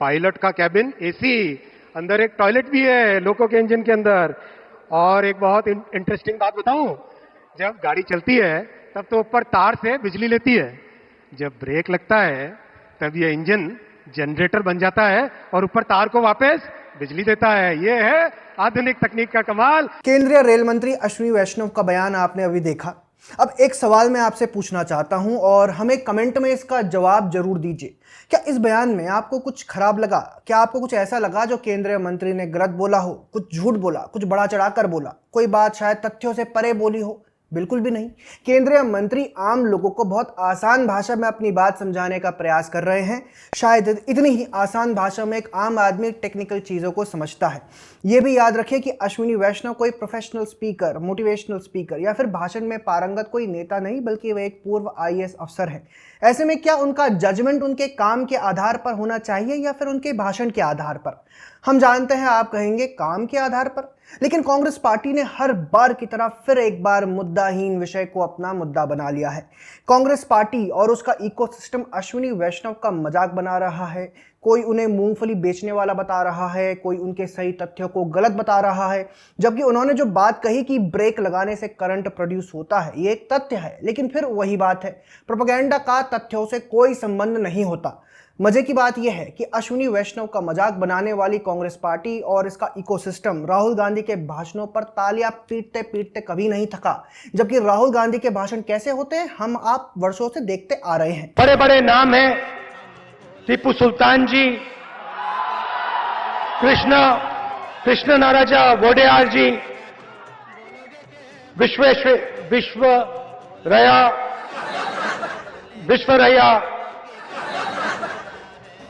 Pilot का cabin AC, अंदर एक टॉयलेट भी है लोको के इंजन के अंदर। और एक बहुत इंटरेस्टिंग बात बताऊं, जब गाड़ी चलती है तब तो ऊपर तार से बिजली लेती है, जब ब्रेक लगता है तब ये इंजन जनरेटर बन जाता है और ऊपर तार को वापस बिजली देता है। ये है आधुनिक तकनीक का कमाल। केंद्रीय रेल मंत्री अश्विनी वैष्णव का बयान आपने अभी देखा। अब एक सवाल मैं आपसे पूछना चाहता हूं और हमें कमेंट में इसका जवाब जरूर दीजिए। क्या इस बयान में आपको कुछ खराब लगा? क्या आपको कुछ ऐसा लगा जो केंद्रीय मंत्री ने गलत बोला हो, कुछ झूठ बोला, कुछ बड़ा चढ़ाकर बोला, कोई बात शायद तथ्यों से परे बोली हो? बिल्कुल भी नहीं। केंद्रीय मंत्री आम लोगों को बहुत आसान भाषा में अपनी बात समझाने का प्रयास कर रहे हैं। शायद इतनी ही आसान भाषा में एक आम आदमी टेक्निकल चीज़ों को समझता है। यह भी याद रखें कि अश्विनी वैष्णव कोई प्रोफेशनल स्पीकर, मोटिवेशनल स्पीकर या फिर भाषण में पारंगत कोई नेता नहीं, बल्कि वे एक पूर्व आईएएस अफसर हैं। ऐसे में क्या उनका जजमेंट उनके काम के आधार पर होना चाहिए या फिर उनके भाषण के आधार पर? हम जानते हैं आप कहेंगे काम के आधार पर, लेकिन कांग्रेस पार्टी ने हर बार की तरह फिर एक बार मुद्दाहीन विषय को अपना मुद्दा बना लिया है। कांग्रेस पार्टी और उसका इकोसिस्टम अश्विनी वैष्णव का मजाक बना रहा है। कोई उन्हें मूंगफली बेचने वाला बता रहा है, कोई उनके सही तथ्यों को गलत बता रहा है, जबकि उन्होंने जो बात कही कि ब्रेक लगाने से करंट प्रोड्यूस होता है, ये एक तथ्य है। लेकिन फिर वही बात है, प्रोपेगेंडा का तथ्यों से कोई संबंध नहीं होता। मजे की बात यह है कि अश्विनी वैष्णव का मजाक बनाने वाली कांग्रेस पार्टी और इसका इकोसिस्टम राहुल गांधी के भाषणों पर तालियां पीटते पीटते कभी नहीं थका, जबकि राहुल गांधी के भाषण कैसे होते हैं हम आप वर्षों से देखते आ रहे हैं। बड़े बड़े नाम हैं, टीपू सुल्तान जी, कृष्ण नाराजा वोडेयार जी, Visvesvaraya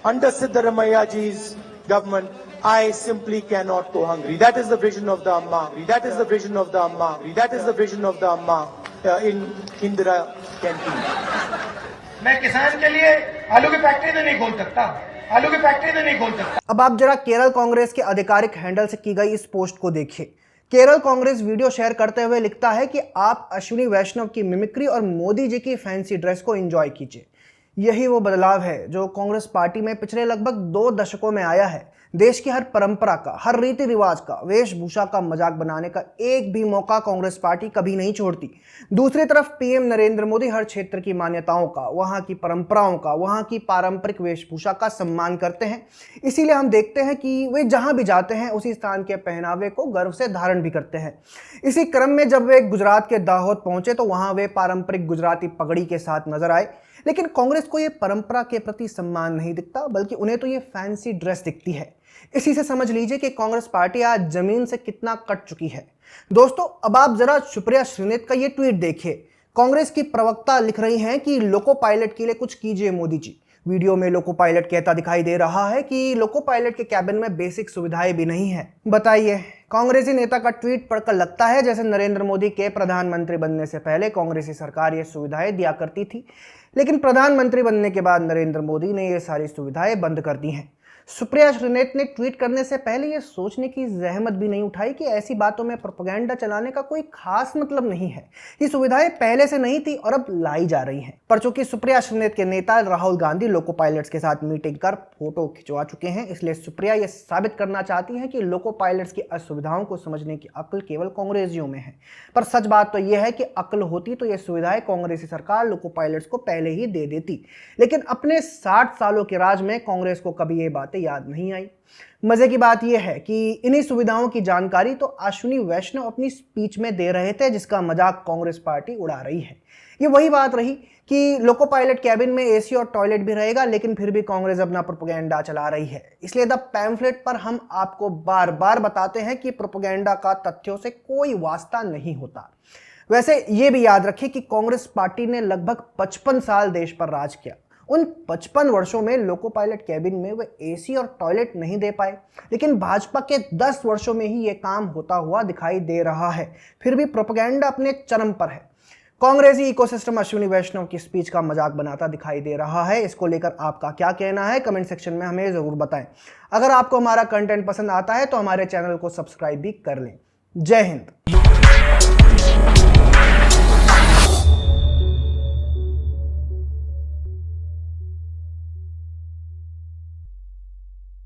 Under Siddaramaiah ji's government, I simply cannot go hungry. That is the vision of the Amma. That is the vision of the Amma. That is the vision of the Amma in Indira canteen. मैं किसान के लिए आलू की factory तो नहीं खोल सकता, आलू की फैक्ट्री तो नहीं खोल सकता। अब आप जरा केरल कांग्रेस के आधिकारिक हैंडल से की गई इस पोस्ट को देखिए। केरल कांग्रेस वीडियो शेयर करते हुए लिखता है कि आप अश्विनी वैष्णव की मिमिक्री और मोदी जी की फैंसी ड्रेस को एंजॉय कीजिए। यही वो बदलाव है जो कांग्रेस पार्टी में पिछले लगभग 2 दशकों में आया है। देश की हर परंपरा का, हर रीति रिवाज का, वेशभूषा का मजाक बनाने का एक भी मौका कांग्रेस पार्टी कभी नहीं छोड़ती। दूसरी तरफ पीएम नरेंद्र मोदी हर क्षेत्र की मान्यताओं का, वहां की परंपराओं का, वहां की पारंपरिक वेशभूषा का सम्मान करते हैं। इसीलिए हम देखते हैं कि वे जहां भी जाते हैं उसी स्थान के पहनावे को गर्व से धारण भी करते हैं। इसी क्रम में जब वे गुजरात के दाहोद पहुंचे तो वहां वे पारंपरिक गुजराती पगड़ी के साथ नजर आए। लेकिन कांग्रेस को यह परंपरा के प्रति सम्मान नहीं दिखता, बल्कि उन्हें तो ये फैंसी ड्रेस दिखती है। इसी से समझ लीजिए कि कांग्रेस पार्टी आज जमीन से कितना कट चुकी है। दोस्तों, अब आप जरा सुप्रिया श्रीनेत का ये ट्वीट देखिए। कांग्रेस की प्रवक्ता लिख रही हैं कि लोको पायलट के लिए कुछ कीजिए मोदी जी। वीडियो में लोको पायलट कहता दिखाई दे रहा है कि लोको पायलट के कैबिन में बेसिक सुविधाएं भी नहीं है। बताइए, कांग्रेसी नेता का ट्वीट पढ़कर लगता है जैसे नरेंद्र मोदी के प्रधानमंत्री बनने से पहले कांग्रेसी सरकार ये सुविधाएं दिया करती थी, लेकिन प्रधानमंत्री बनने के बाद नरेंद्र मोदी ने ये सारी सुविधाएं बंद कर दी हैं। सुप्रिया श्रीनेत ने ट्वीट करने से पहले यह सोचने की जहमत भी नहीं उठाई कि ऐसी बातों में प्रोपेगेंडा चलाने का कोई खास मतलब नहीं है। ये सुविधाएं पहले से नहीं थी और अब लाई जा रही हैं। पर चूंकि सुप्रिया श्रीनेत के नेता राहुल गांधी लोको पायलट्स के साथ मीटिंग कर फोटो खिंचवा चुके हैं, इसलिए सुप्रिया यह साबित करना चाहती हैं कि लोको पायलट्स की असुविधाओं को समझने की अक्ल केवल कांग्रेसियों में है। पर सच बात तो यह है कि अक्ल होती तो यह सुविधाएं कांग्रेसी सरकार लोको पायलट्स को पहले ही दे देती। लेकिन अपने 60 सालों के राज में कांग्रेस को कभी ये बातें याद नहीं आई। मजे की बात यह है कि इन्हीं सुविधाओं की जानकारी तो अश्विनी वैष्णव अपनी स्पीच में दे रहे थे, जिसका मजाक कांग्रेस पार्टी उड़ा रही है। ये वही बात रही कि लोको पायलट कैबिन में एसी और टॉयलेट भी रहेगा, लेकिन फिर भी कांग्रेस अपना प्रोपेगेंडा चला रही है। इसलिए द पैम्फलेट पर हम आपको बार बार बताते हैं कि प्रोपेगेंडा का तथ्यों से कोई वास्ता नहीं होता। वैसे ये भी याद रखें कि कांग्रेस पार्टी ने लगभग 55 साल देश पर राज किया। उन 55 वर्षों में लोको पायलट कैबिन में वे एसी और टॉयलेट नहीं दे पाए, लेकिन भाजपा के 10 वर्षों में ही ये काम होता हुआ दिखाई दे रहा है। फिर भी प्रोपेगेंडा अपने चरम पर है। कांग्रेसी इकोसिस्टम अश्विनी वैष्णव की स्पीच का मजाक बनाता दिखाई दे रहा है। इसको लेकर आपका क्या कहना है, कमेंट सेक्शन में हमें जरूर बताएं। अगर आपको हमारा कंटेंट पसंद आता है तो हमारे चैनल को सब्सक्राइब भी कर लें। जय हिंद।